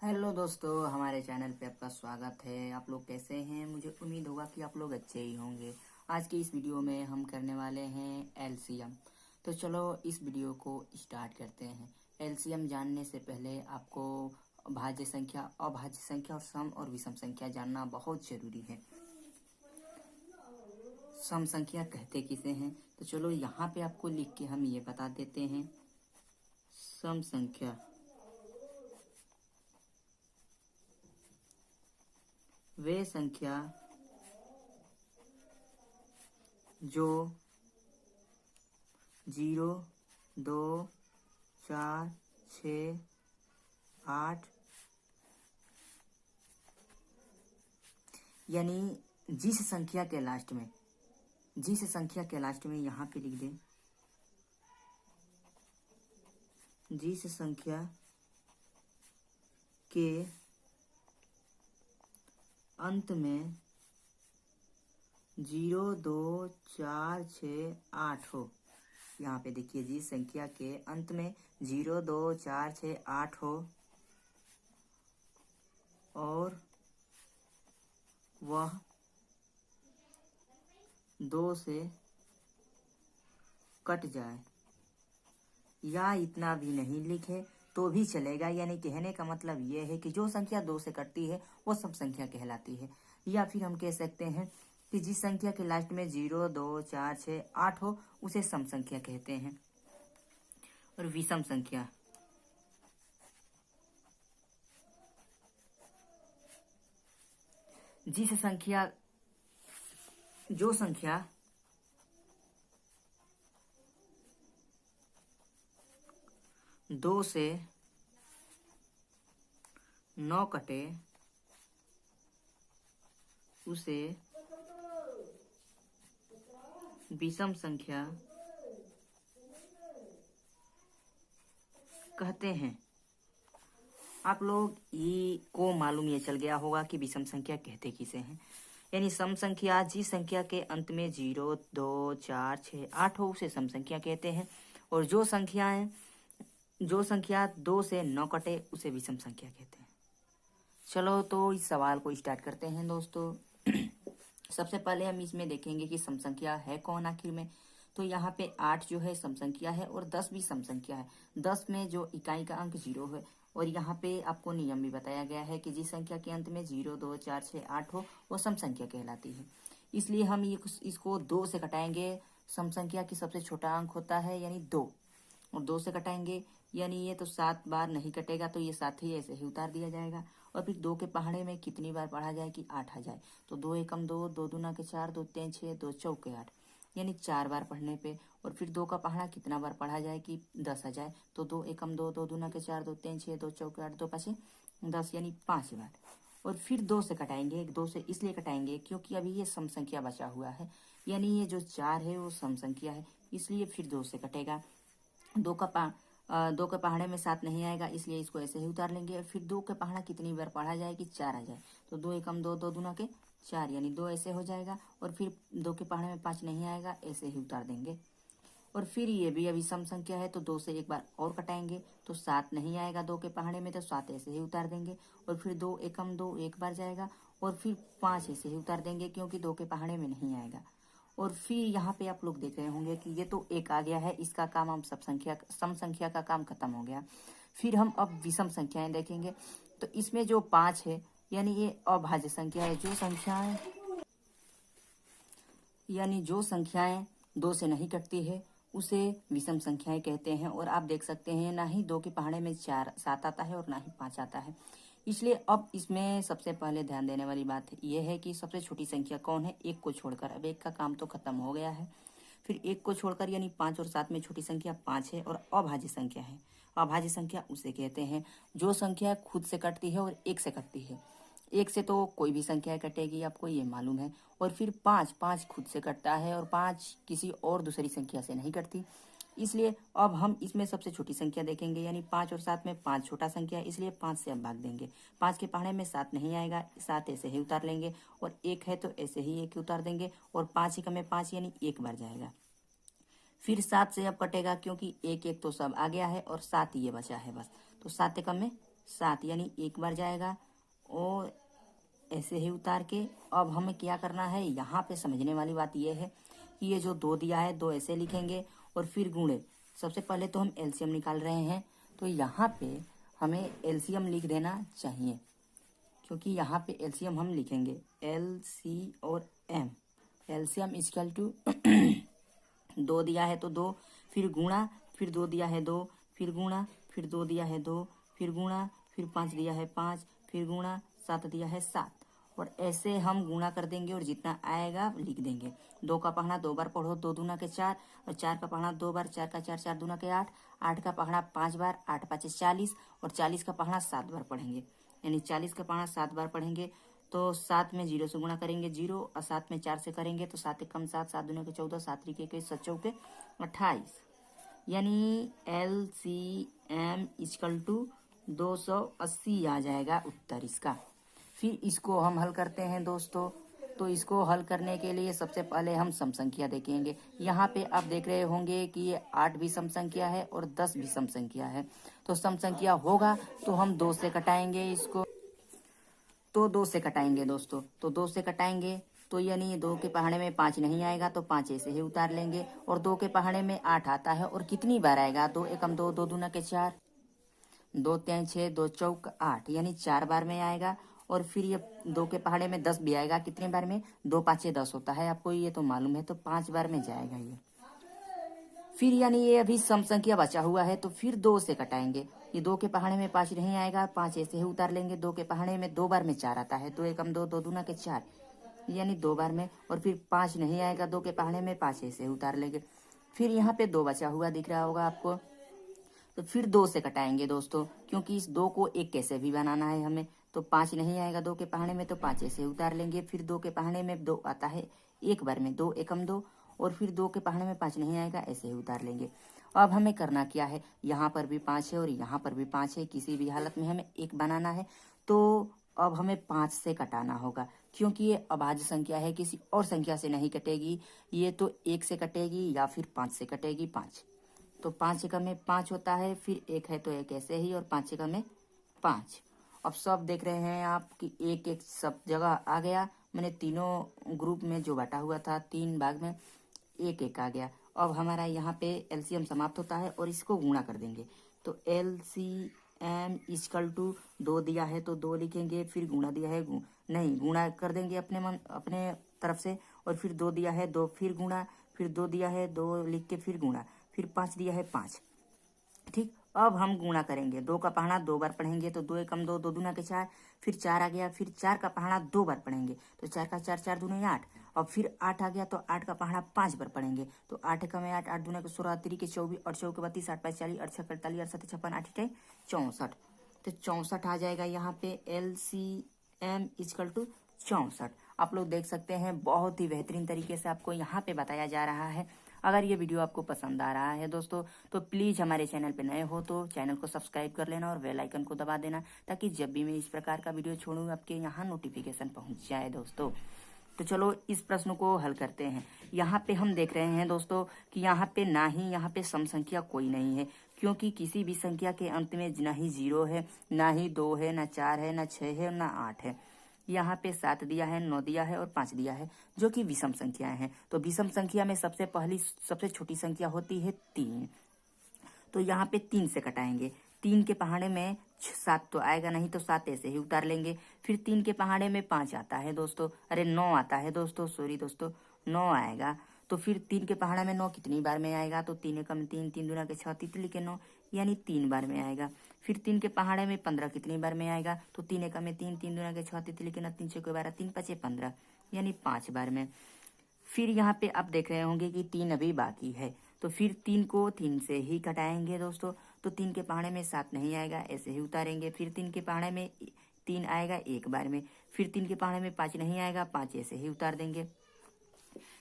Hello दोस्तों, हमारे channel पे आपका स्वागत है। आप लोग कैसे हैं? मुझे उम्मीद होगा कि आप लोग अच्छे ही होंगे। आज की इस वीडियो में हम करने वाले हैं एलसीएम। तो चलो इस वीडियो को स्टार्ट करते हैं। एलसीएम जानने से पहले आपको भाज्य संख्या, अभाज्य संख्या और सम और विषम संख्या जानना बहुत जरूरी है। सम संख्या कहते किसे हैं? तो चलो यहाँ पे आपको लिख के हम ये बता देते हैं। सम संख्या वे संख्या जो 0, 2, 4, 6, 8 यानी जिस संख्या के लास्ट में यहाँ पे लिख दें, जिस संख्या के अंत में 0, 2, 4, 6, 8 हो। यहाँ पे देखिए, जिस संख्या के अंत में 0, 2, 4, 6, 8 हो और वह 2 से कट जाए, या इतना भी नहीं लिखे तो भी चलेगा। यानी कहने का मतलब यह है कि जो संख्या 2 से कटती है वो सम संख्या कहलाती है। या फिर हम कह सकते हैं कि जिस संख्या के लास्ट में 0, 2, 4, 6, 8 हो उसे सम संख्या कहते हैं। और विषम संख्या जो संख्या 2 से 9 कटे उसे विषम संख्या कहते हैं। आप लोग को मालूम ये चल गया होगा कि विषम संख्या कहते किसे हैं। यानी सम संख्या जिस संख्या के अंत में 0, 2, 4, 6, 8 हो उसे सम संख्या कहते हैं। और जो संख्या 2 से 9 कटे उसे विषम संख्या कहते हैं। चलो तो इस सवाल को स्टार्ट करते हैं दोस्तों। सबसे पहले हम इसमें देखेंगे कि सम संख्या है कौन आखिर में। तो यहाँ पे 8 जो है सम संख्या है और 10 भी सम संख्या है। 10 में जो इकाई का अंक 0 है। और यहाँ पे आपको नियम भी बताया गया है कि जिस संख्या के अंत में 0, 2, 4, 6, 8 हो वो सम संख्या कहलाती है। इसलिए हम इसको 2 से कटाएंगे। सम संख्या की सबसे छोटा अंक होता है यानी 2, और 2 से कटाएंगे यानी ये तो 7 बार नहीं कटेगा, तो ये 7 ही ऐसे ही उतार दिया जाएगा। और फिर 2 के पहाड़े में कितनी बार पढ़ा जाए कि 8 आ जाए। तो 2 एकम 2, 2 दूना के 4, 2 3 6, 2 चौके 8 यानी 4 बार पढ़ने पे। और फिर 2 का पहाड़ा कितना बार पढ़ा जाए कि 10 आ जाए। तो 2 एकम 2, 2 दूना के 4, 2 3 6, 2 चौके 8, 2 पाँचे 10 यानी 5 बार। और फिर 2 से कटाएंगे। 2 से इसलिए कटाएंगे क्योंकि अभी ये सम संख्या बचा हुआ है, यानी ये जो 4 है वो सम संख्या है, इसलिए फिर 2 से कटेगा। 2 के पहाड़े में 7 नहीं आएगा, इसलिए इसको ऐसे ही उतार लेंगे। फिर 2 के पहाड़ा कितनी बार पढ़ा जाए कि 4 आ जाए। तो 2 एकम 2, 2 दूना के 4 यानी 2 ऐसे हो जाएगा। और फिर 2 के पहाड़े में 5 नहीं आएगा, ऐसे ही उतार देंगे। और फिर ये भी अभी सम संख्या है, तो 2 से एक बार और कटाएंगे तो 7 नहीं आएगा 2 के पहाड़े में, तो 7 ऐसे ही उतार देंगे। और फिर 2 एकम 2 एक बार जाएगा, और फिर 5 ऐसे ही उतार देंगे क्योंकि 2 के पहाड़े में नहीं आएगा। और फिर यहाँ पे आप लोग देख रहे होंगे कि ये तो 1 आ गया है, इसका काम हम सम संख्या का काम खत्म हो गया। फिर हम अब विषम संख्याएं देखेंगे। तो इसमें जो 5 है यानी ये अभाज्य संख्या है। जो संख्याएं 2 से नहीं कटती है उसे विषम संख्याएं कहते हैं। और आप देख सकते हैं ना ही 2 के पहाड़े में 7 आता है और ना ही 5 आता है। इसलिए अब इसमें सबसे पहले ध्यान देने वाली बात यह है कि सबसे छोटी संख्या कौन है, 1 को छोड़कर। अब 1 का काम तो खत्म हो गया है। फिर 1 को छोड़कर यानी 5 और 7 में छोटी संख्या 5 है और अभाज्य संख्या है। अभाज्य संख्या उसे कहते हैं जो संख्या खुद से कटती है और 1 से कटती है। 1 से तो कोई भी संख्या कटेगी, आपको ये मालूम है। और फिर 5 खुद से कटता है और 5 किसी और दूसरी संख्या से नहीं कटती। इसलिए अब हम इसमें सबसे छोटी संख्या देखेंगे, यानी 5 और 7 में 5 छोटा संख्या है, इसलिए 5 से अब भाग देंगे। 5 के पहाड़े में 7 नहीं आएगा, 7 ऐसे ही उतार लेंगे। और 1 है तो ऐसे ही 1 उतार देंगे। और 5 एकम में 5 यानी 1 बार जाएगा। फिर 7 से अब कटेगा क्योंकि 1 1 तो सब आ गया है और 7 ये बचा है बस। तो 7 एकम में 7 यानी एक बार जाएगा और ऐसे ही उतार के। अब हमें क्या करना है, यहाँ पे समझने वाली बात यह है कि ये जो 2 दिया है 2 ऐसे लिखेंगे और फिर गुणे। सबसे पहले तो हम एलसीएम निकाल रहे हैं, तो यहाँ पे हमें एलसीएम लिख देना चाहिए, क्योंकि यहाँ पे एलसीएम हम लिखेंगे एलसी और एम। एलसीएम इक्वल टू 2 दिया है तो 2, फिर गुणा, फिर 2 दिया है 2, फिर गुणा, फिर 2 दिया है 2, फिर गुणा, फिर 5 दिया है 5, फिर गुणा, 7 दिया है 7। और ऐसे हम गुणा कर देंगे और जितना आएगा लिख देंगे। 2 का पहाड़ा 2 बार पढ़ो, 2 दूना के 4, और 4 का पहाड़ा 2 बार, 4 का 4, 4 दूना के 8, 8 का पहाड़ा 5 बार, 8 5 40, और 40 का पहाड़ा 7 बार पढ़ेंगे। यानी 40 का पहाड़ा 7 बार पढ़ेंगे तो 7 में 0 से गुणा करेंगे 0, और 7 में 4 से करेंगे तो 7 एक कम 7, 7 दूना के 14, 7 3 के 7 चौके 28। यानी LCM इक्वल टू 280 आ जाएगा उत्तर इसका। फिर इसको हम हल करते हैं दोस्तों। तो इसको हल करने के लिए सबसे पहले हम सम संख्या देखेंगे। यहाँ पे आप देख रहे होंगे कि ये 8 भी सम संख्या है और 10 भी सम संख्या है। तो सम संख्या होगा तो हम 2 से कटाएंगे इसको, तो 2 से कटाएंगे दोस्तों। तो 2 से कटाएंगे तो यानी 2 के पहाड़े में 5 नहीं आएगा तो 5 ऐसे ही उतार लेंगे, और 2 के पहाड़े में 8 आता है और कितनी बार आएगा, 2 एकम 2, 2 दूना के 4, 2 3 6, 2 चौक 8, यानी 4 बार में आएगा। और फिर ये 2 के पहाड़े में 10 भी आएगा, कितने बार में, 2 5 10 होता है, आपको ये तो मालूम है, तो 5 बार में जाएगा ये। फिर यानी ये अभी सम संख्या बचा हुआ है तो फिर 2 से कटाएंगे। ये 2 के पहाड़े में 5 नहीं आएगा, 5 ऐसे ही उतार लेंगे। 2 के पहाड़े में 2 बार में 4 आता है, 2 एकम 2, 2 दूना के 4, यानी 2 बार में। और फिर 5 नहीं आएगा, 2 के पहाड़े में 5 ऐसे ही उतार लेंगे। फिर यहाँ पे 2 बचा हुआ दिख रहा होगा आपको, तो फिर 2 से कटाएंगे दोस्तों, क्योंकि इस 2 को 1 कैसे भी बनाना है हमें। तो 5 नहीं आएगा 2 के पहाड़े में तो 5 ऐसे उतार लेंगे। फिर 2 के पहाड़े में 2 आता है एक बार में, 2 एकम 2, और फिर 2 के पहाड़े में 5 नहीं आएगा, ऐसे ही उतार लेंगे। अब हमें करना क्या है, यहाँ पर भी 5 है और यहाँ पर भी 5 है, किसी भी हालत में हमें 1 बनाना है। तो अब हमें 5 से कटाना होगा, क्योंकि ये अभाज्य संख्या है, किसी और संख्या से नहीं कटेगी। ये तो 1 से कटेगी या फिर 5 से कटेगी। 5 तो 5 एकम में 5 होता है, फिर 1 है तो 1 ऐसे ही, और 5 एकम में 5। अब सब देख रहे हैं आप कि 1 1 सब जगह आ गया, मैंने तीनों ग्रुप में जो बांटा हुआ था 3 भाग में 1 1 आ गया। अब हमारा यहाँ पे एलसीएम समाप्त होता है और इसको गुणा कर देंगे। तो LCM इक्वल टू 2 दिया है तो 2 लिखेंगे, फिर गुणा दिया है नहीं, गुणा कर देंगे अपने तरफ से, और फिर 2 दिया है 2, फिर गुणा, फिर 2 दिया है 2 लिख के फिर गुणा, फिर 5 दिया है 5। ठीक, अब हम गुणा करेंगे। 2 का पहाड़ा 2 बार पढ़ेंगे तो 2 एकम 2, 2 दूना के 4, फिर 4 आ गया, फिर 4 का पहाड़ा 2 बार पढ़ेंगे तो 4 का 4, 4 दूने 8, और फिर 8 आ गया तो 8 का पहाड़ा 5 बार पढ़ेंगे तो 8 एकम 8, 8 दूना के 16, 3 के 24, 8 चौके 32, 8 5 40, 8 6 48, 8 7 56, 8 8 64। तो 64 आ जाएगा यहाँ पे LCM इक्वल टू 64। आप लोग देख सकते हैं बहुत ही बेहतरीन तरीके से आपको यहाँ पे बताया जा रहा है। अगर ये वीडियो आपको पसंद आ रहा है दोस्तों तो प्लीज़ हमारे चैनल पे नए हो तो चैनल को सब्सक्राइब कर लेना और बेल आइकन को दबा देना, ताकि जब भी मैं इस प्रकार का वीडियो छोड़ूँ आपके यहाँ नोटिफिकेशन पहुँच जाए दोस्तों। तो चलो इस प्रश्न को हल करते हैं। यहाँ पे हम देख रहे हैं दोस्तों कि यहाँ पे ना ही यहाँ पे सम संख्या कोई नहीं है, क्योंकि किसी भी संख्या के अंत में ना ही 0 है, ना ही 2 है, ना 4 है, ना 6 है, ना 8 है। यहाँ पे 7 दिया है, 9 दिया है और 5 दिया है, जो कि विषम संख्याएं हैं। तो विषम संख्या में सबसे छोटी संख्या होती है 3। तो यहाँ पे 3 से कटाएंगे। 3 के पहाड़े में 7 तो आएगा नहीं, तो 7 ऐसे ही उतार लेंगे। फिर 3 के पहाड़े में 5 आता है दोस्तों, अरे 9 आता है दोस्तों, सॉरी दोस्तों, 9 आएगा। तो फिर 3 के पहाड़े में 9 कितनी बार में आएगा, तो 3 एकम 3, 3 दूना के 6, तितली के 9, यानी 3 बार में आएगा। फिर 3 के पहाड़े में 15 कितनी बार में आएगा, तो 3 एकम में 3, 3 दूना के 6, तितली के 9, 3 6 12, 3 5 15, यानी 5 बार में। फिर यहाँ पे आप देख रहे होंगे कि 3 अभी बाकी है, तो फिर 3 को 3 से ही कटाएंगे दोस्तों। तो 3 के पहाड़े में 7 नहीं आएगा, ऐसे ही उतारेंगे। फिर 3 के पहाड़े में 3 आएगा एक बार में। फिर 3 के पहाड़े में 5 नहीं आएगा, 5 ऐसे ही उतार देंगे।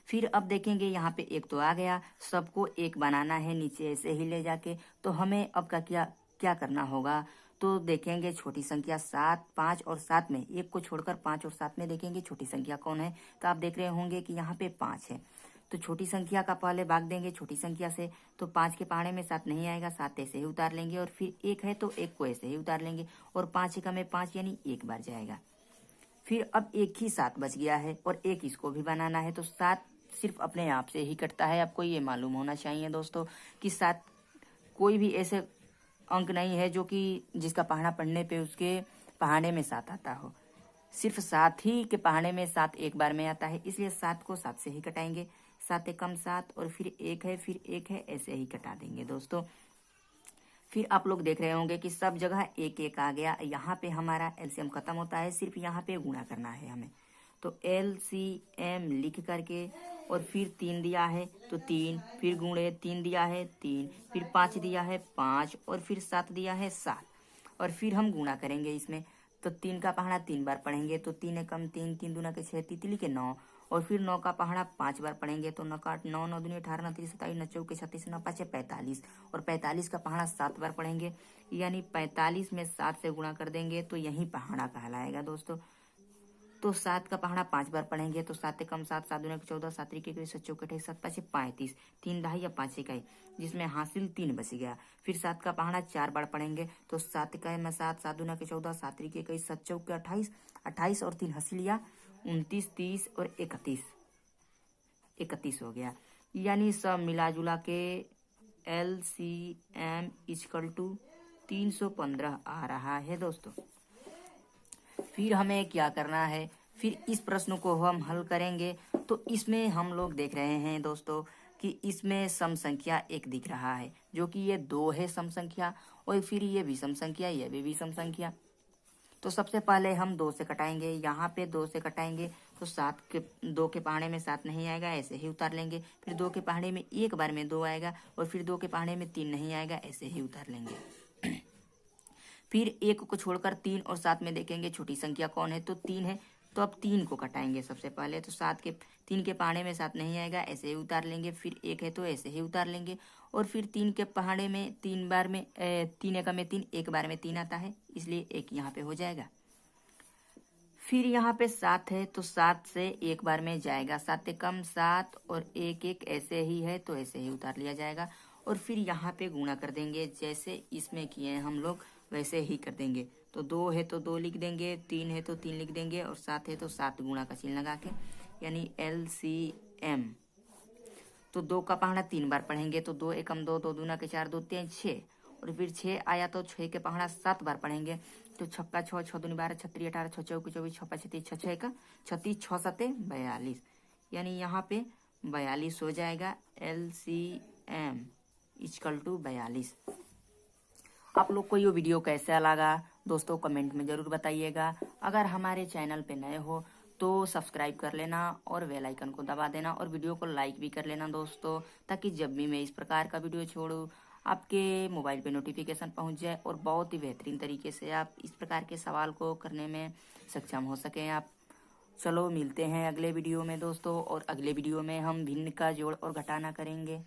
फिर अब देखेंगे यहाँ पे 1 तो आ गया, सबको 1 बनाना है नीचे ऐसे ही ले जाके। तो हमें अब का क्या करना होगा, तो देखेंगे छोटी संख्या 7, 5 और 7 में 1 को छोड़कर 5 और 7 में देखेंगे छोटी संख्या कौन है। तो आप देख रहे होंगे कि यहाँ पे 5 है, तो छोटी संख्या का पहले भाग देंगे छोटी संख्या से, तो 5 के पहाड़े में 7 नहीं आएगा, 7 ऐसे ही उतार लेंगे, और फिर 1 है तो 1 को ऐसे ही उतार लेंगे, और 5 एकम में 5 यानी 1 बार जाएगा। फिर अब एक ही 7 बच गया है और एक इसको भी बनाना है, तो 7 सिर्फ अपने आप से ही कटता है। आपको ये मालूम होना चाहिए दोस्तों कि 7 कोई भी ऐसे अंक नहीं है जो कि जिसका पहाड़ा पढ़ने पे उसके पहाड़े में 7 आता हो। सिर्फ 7 ही के पहाड़े में 7 एक बार में आता है, इसलिए 7 को 7 से ही कटाएंगे। 7 एकम 7 और फिर 1 है, फिर 1 है, ऐसे ही कटा देंगे दोस्तों। फिर आप लोग देख रहे होंगे कि सब जगह 1 आ गया। यहाँ पे हमारा एलसीएम खत्म होता है, सिर्फ यहाँ पे गुणा करना है हमें। तो LCM लिख करके, और फिर 3 दिया है तो 3, फिर गुणे 3 दिया है 3, फिर 5 दिया है 5, और फिर 7 दिया है 7, और फिर हम गुणा करेंगे इसमें। तो 3 का पहाड़ा 3 बार पढ़ेंगे, तो 3 एकम 3, 3 दूना के 6, तितली के 9, और फिर 9 का पहाड़ा 5 बार पढ़ेंगे, तो 9 का 9, 9 दूनी 18, 9 30 27, 9 चौके 36, 9 5 45, और 45 का पहाड़ा 7 बार पढ़ेंगे, यानी 45 में 7 से गुणा कर देंगे तो यही पहाड़ा कहलाएगा दोस्तों। तो 7 का पहाड़ा 5 बार पढ़ेंगे, तो 7 एकम 7, 7 दूना के 14, 7 त्रिके 7 चौके 28, 7 5 35, 3 दहाई या 5 इकाई, जिसमें हासिल 3 बच गया। फिर 7 का पहाड़ा 4 बार पढ़ेंगे, तो 7 इकाई में 7, 7 दूना के 14, 7 त्रिके 21, 7 चौके 28, 28 और 3 हसीलिया 29, 30 और 31, 31 हो गया। यानी सब मिला जुला के LCM = 315 आ रहा है दोस्तों। फिर हमें क्या करना है, फिर इस प्रश्न को हम हल करेंगे। तो इसमें हम लोग देख रहे हैं दोस्तों कि इसमें सम संख्या 1 दिख रहा है, जो कि ये 2 है सम संख्या, और फिर ये विषम संख्या, ये भी विषम संख्या। तो सबसे पहले हम 2 से कटाएंगे, यहाँ पे 2 से कटाएंगे, तो 2 के पहाड़े में 7 नहीं आएगा, ऐसे ही उतार लेंगे। फिर 2 के पहाड़े में एक बार में 2 आएगा, और फिर 2 के पहाड़े में 3 नहीं आएगा, ऐसे ही उतार लेंगे। फिर 1 को छोड़कर 3 और 7 में देखेंगे छोटी संख्या कौन है, तो 3 है, तो अब 3 को कटाएंगे सबसे पहले। तो 3 के पहाड़े में 7 नहीं आएगा, ऐसे ही उतार लेंगे। फिर 1 है तो ऐसे ही उतार लेंगे, और फिर 3 के पहाड़े में 3 बार में 3 एकम में 3, एक बार में 3 आता है, इसलिए 1 यहाँ पे हो जाएगा। फिर यहाँ पे 7 है, तो 7 से एक बार में जाएगा, 7 एकम 7 और 1 1 ऐसे ही है, तो ऐसे ही उतार लिया जाएगा। और फिर यहाँ पे गुणा कर देंगे, जैसे इसमें किए हैं हम लोग वैसे ही कर देंगे। तो 2 है तो 2 लिख देंगे, 3 है तो 3 लिख देंगे, और 7 है तो 7 गुणा का चिन्ह लगा के, यानी LCM। तो 2 का पहाड़ा 3 बार पढ़ेंगे, तो 2 एकम 2, 2 दूना के 4, 2 3 6, और फिर 6 आया तो 6 के पहाड़ा 7 बार पढ़ेंगे, तो 6 का 6, 6 दूनी 12, 36 18, 6 चौके 24, 6 5 36, 6 का 36, 6 7 42, यानी यहाँ पे 42 हो जाएगा। LCM = 42। आप लोग को ये वीडियो कैसा लगा दोस्तों, कमेंट में ज़रूर बताइएगा। अगर हमारे चैनल पे नए हो तो सब्सक्राइब कर लेना और बेल आइकन को दबा देना, और वीडियो को लाइक भी कर लेना दोस्तों, ताकि जब भी मैं इस प्रकार का वीडियो छोड़ूं आपके मोबाइल पे नोटिफिकेशन पहुंच जाए, और बहुत ही बेहतरीन तरीके से आप इस प्रकार के सवाल को करने में सक्षम हो सकें आप। चलो मिलते हैं अगले वीडियो में दोस्तों, और अगले वीडियो में हम भिन्न का जोड़ और घटाना करेंगे।